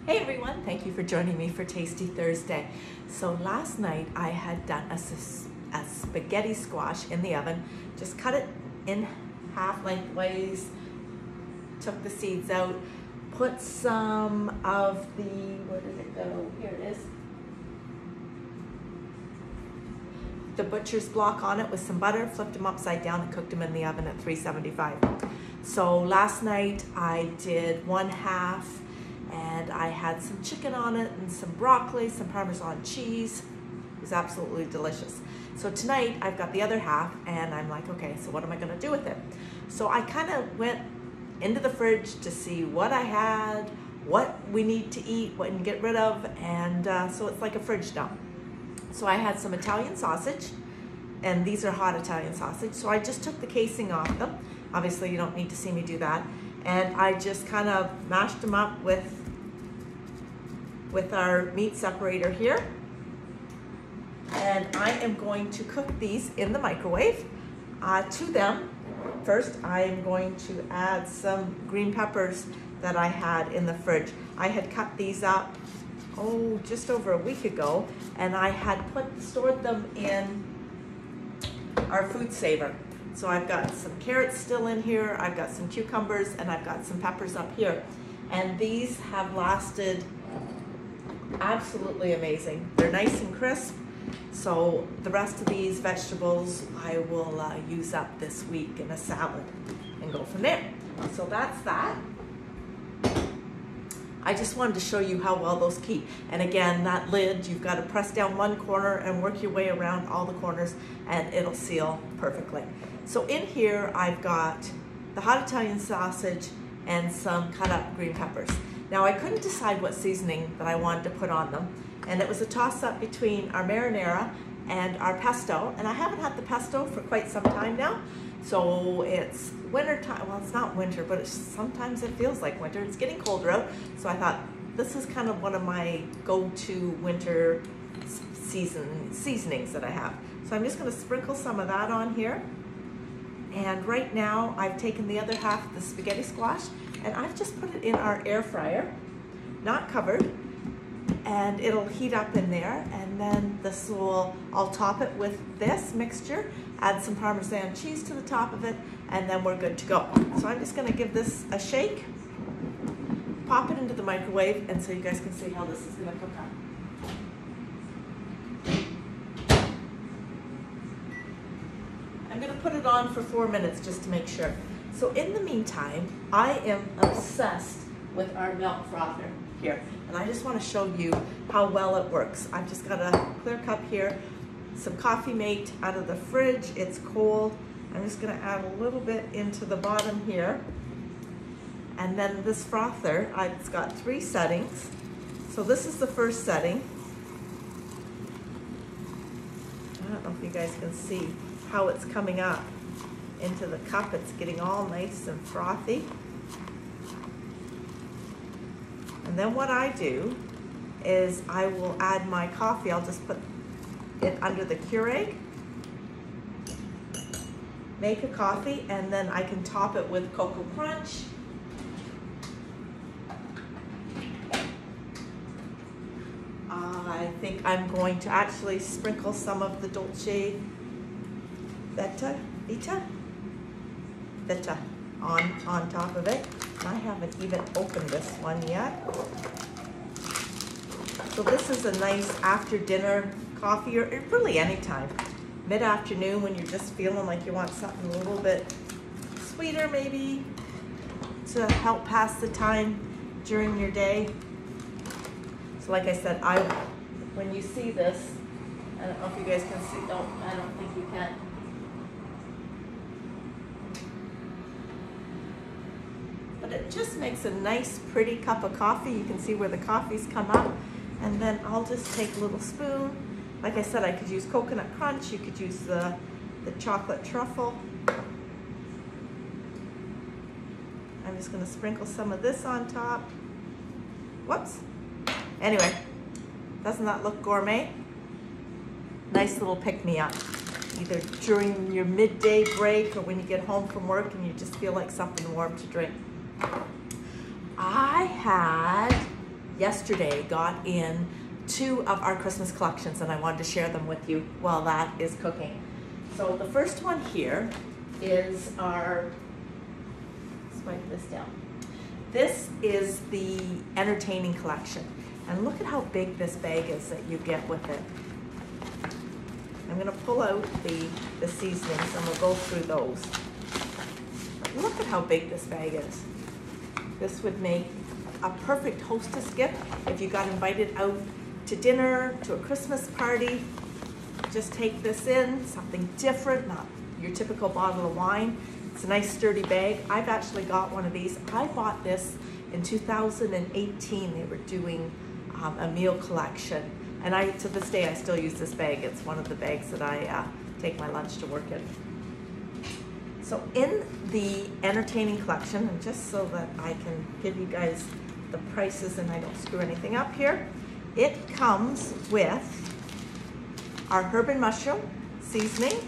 Hey everyone, thank you for joining me for Tasty Thursday. So last night I had done a spaghetti squash in the oven. Just cut it in half lengthways, took the seeds out, put some of the, where did it go? Here it is. The butcher's block on it with some butter, flipped them upside down and cooked them in the oven at 375. So last night I did one half and I had some chicken on it and some broccoli, some Parmesan cheese. It was absolutely delicious. So tonight I've got the other half and I'm like, okay, so what am I gonna do with it? So I kind of went into the fridge to see what I had, what we need to eat, what we can get rid of, and so it's like a fridge dump. So I had some Italian sausage, and these are hot Italian sausage. So I just took the casing off them. Obviously you don't need to see me do that. And I just kind of mashed them up with our meat separator here. And I am going to cook these in the microwave. To them, first I am going to add some green peppers that I had in the fridge. I had cut these up, just over a week ago, and I had stored them in our food saver. So I've got some carrots still in here, I've got some cucumbers, and I've got some peppers up here. And these have lasted absolutely amazing. They're nice and crisp. So the rest of these vegetables I will use up this week in a salad and go from there. So that's that. I just wanted to show you how well those keep. And again, that lid, you've got to press down one corner and work your way around all the corners and it'll seal perfectly. So in here, I've got the hot Italian sausage and some cut up green peppers. Now I couldn't decide what seasoning that I wanted to put on them. And it was a toss up between our marinara and our pesto. And I haven't had the pesto for quite some time now. So it's winter time. Well, it's not winter, but sometimes it feels like winter. It's getting colder out. So I thought this is kind of one of my go-to winter seasonings that I have. So I'm just gonna sprinkle some of that on here. And right now I've taken the other half of the spaghetti squash and I've just put it in our air fryer, not covered, and it'll heat up in there. And then I'll top it with this mixture, add some Parmesan cheese to the top of it, and then we're good to go. So I'm just gonna give this a shake, pop it into the microwave, and so you guys can see how this is gonna cook up. I'm gonna put it on for 4 minutes just to make sure. So in the meantime, I am obsessed with our milk frother here. And I just wanna show you how well it works. I've just got a clear cup here, some Coffee Mate out of the fridge. It's cold. I'm just gonna add a little bit into the bottom here. And then this frother, it's got 3 settings. So this is the first setting. I don't know if you guys can see how it's coming up into the cup. It's getting all nice and frothy. And then what I do is I will add my coffee. I'll just put it under the Keurig, make a coffee, and then I can top it with Cocoa Crunch. I think I'm going to actually sprinkle some of the Dolce Vita on top of it. I haven't even opened this one yet. So this is a nice after dinner coffee, or really anytime. Mid-afternoon when you're just feeling like you want something a little bit sweeter maybe to help pass the time during your day. So like I said, when you see this, I don't know if you guys can see, I don't think you can. But it just makes a nice, pretty cup of coffee. You can see where the coffee's come up. And then I'll just take a little spoon. Like I said, I could use coconut crunch. You could use the chocolate truffle. I'm just gonna sprinkle some of this on top. Whoops. Anyway, doesn't that look gourmet? Nice little pick-me-up. Either during your midday break or when you get home from work and you just feel like something warm to drink. I had yesterday got in 2 of our Christmas collections, and I wanted to share them with you while that is cooking. So the first one here is our, let's wipe this down. This is the Entertaining Collection. And look at how big this bag is that you get with it. I'm gonna pull out the seasonings and we'll go through those. Look at how big this bag is. This would make a perfect hostess gift if you got invited out to dinner, to a Christmas party. Just take this in, something different, not your typical bottle of wine. It's a nice sturdy bag. I've actually got one of these. I bought this in 2018. They were doing a meal collection. And to this day, I still use this bag. It's one of the bags that I take my lunch to work in. So in the Entertaining Collection, and just so that I can give you guys the prices and I don't screw anything up here, it comes with our herb and mushroom seasoning,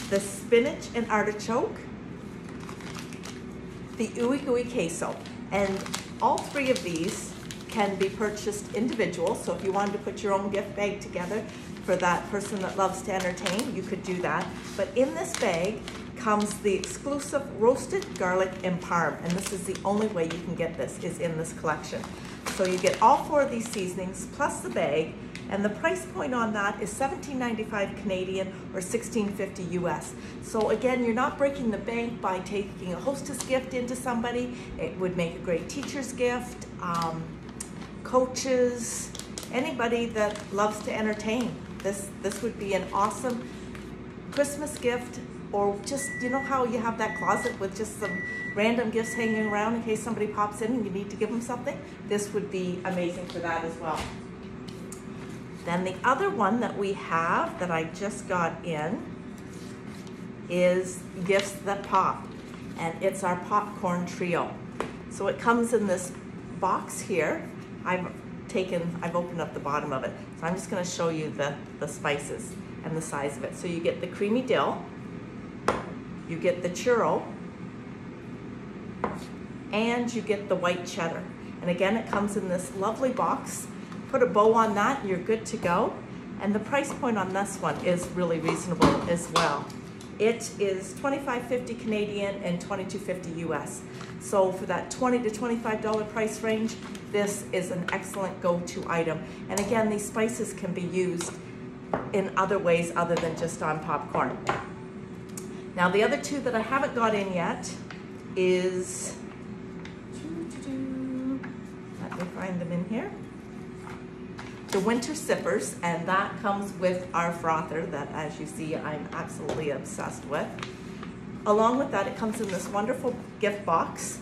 the spinach and artichoke, the ooey gooey queso. And all 3 of these can be purchased individual. So if you wanted to put your own gift bag together for that person that loves to entertain, you could do that. But in this bag comes the exclusive roasted garlic and parm. And this is the only way you can get this, is in this collection. So you get all 4 of these seasonings plus the bag, and the price point on that is $17.95 Canadian or $16.50 US. So again, you're not breaking the bank by taking a hostess gift into somebody. It would make a great teacher's gift, coaches, anybody that loves to entertain. This would be an awesome Christmas gift, or just, you know how you have that closet with just some random gifts hanging around in case somebody pops in and you need to give them something? This would be amazing for that as well. Then the other one that we have that I just got in is Gifts That Pop, and it's our popcorn trio. So it comes in this box here. I've opened up the bottom of it. So I'm just gonna show you the spices and the size of it. So you get the creamy dill, you get the churro, and you get the white cheddar. And again, it comes in this lovely box. Put a bow on that and you're good to go. And the price point on this one is really reasonable as well. It is $25.50 Canadian and $22.50 US. So for that $20 to $25 price range, this is an excellent go-to item. And again, these spices can be used in other ways other than just on popcorn. Now the other 2 that I haven't got in yet is, let me find them in here, the winter sippers, and that comes with our frother that, as you see, I'm absolutely obsessed with. Along with that, it comes in this wonderful gift box.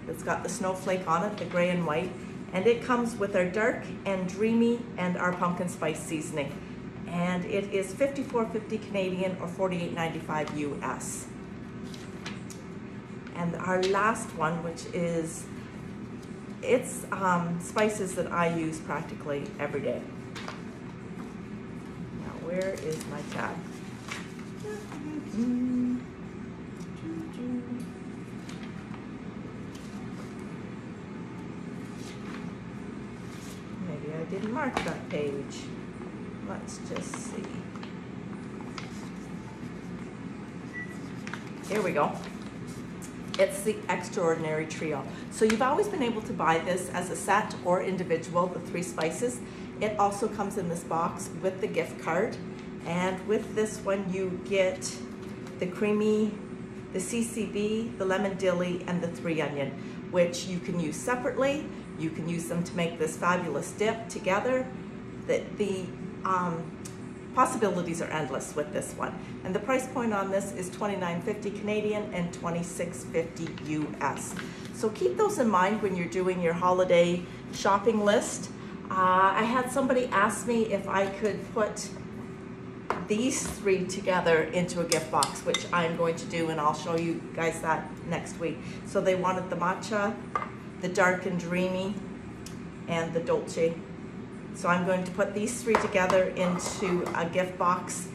It's got the snowflake on it, the gray and white, and it comes with our dark and dreamy and our pumpkin spice seasoning. And it is $54.50 Canadian or $48.95 US. And our last one, which is, it's spices that I use practically every day. Now, where is my tab? Maybe I didn't mark that page. Let's just see. Here we go. It's the Extraordinary Trio. So you've always been able to buy this as a set or individual, the 3 spices. It also comes in this box with the gift card. And with this one, you get the creamy, the CCB, the lemon dilly, and the 3 onion, which you can use separately. You can use them to make this fabulous dip together. The possibilities are endless with this one. And the price point on this is $29.50 Canadian and $26.50 US. So keep those in mind when you're doing your holiday shopping list. I had somebody ask me if I could put these 3 together into a gift box, which I'm going to do, and I'll show you guys that next week. So they wanted the matcha, the dark and dreamy, and the dolce. So I'm going to put these 3 together into a gift box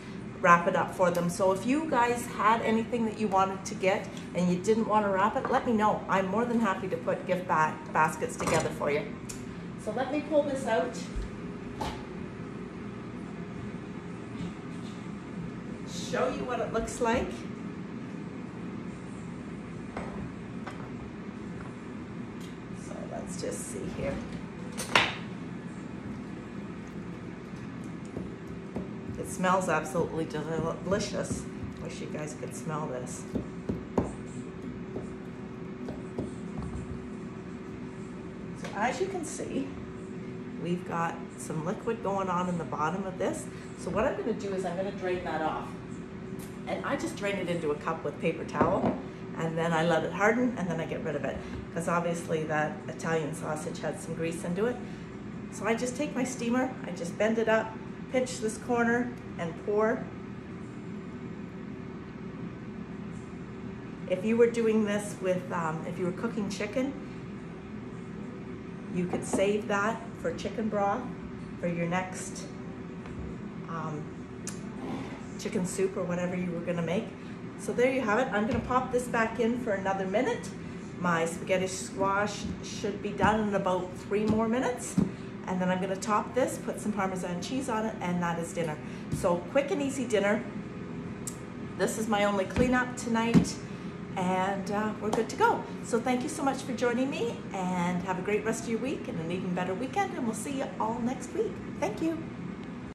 wrap it up for them. So if you guys had anything that you wanted to get and you didn't want to wrap it, let me know. I'm more than happy to put gift baskets together for you. So let me pull this out. Show you what it looks like. So let's just see here. It smells absolutely delicious. Wish you guys could smell this. So as you can see, we've got some liquid going on in the bottom of this. So what I'm going to do is I'm going to drain that off. And I just drain it into a cup with paper towel, and then I let it harden, and then I get rid of it. Because obviously that Italian sausage had some grease into it. So I just take my steamer, I just bend it up, pinch this corner, and pour. If you were doing this with, if you were cooking chicken, you could save that for chicken broth for your next chicken soup or whatever you were gonna make. So there you have it. I'm gonna pop this back in for another minute. My spaghetti squash should be done in about 3 more minutes. And then I'm gonna top this, put some Parmesan cheese on it, and that is dinner. So quick and easy dinner. This is my only cleanup tonight, and we're good to go. So thank you so much for joining me, and have a great rest of your week and an even better weekend, and we'll see you all next week. Thank you.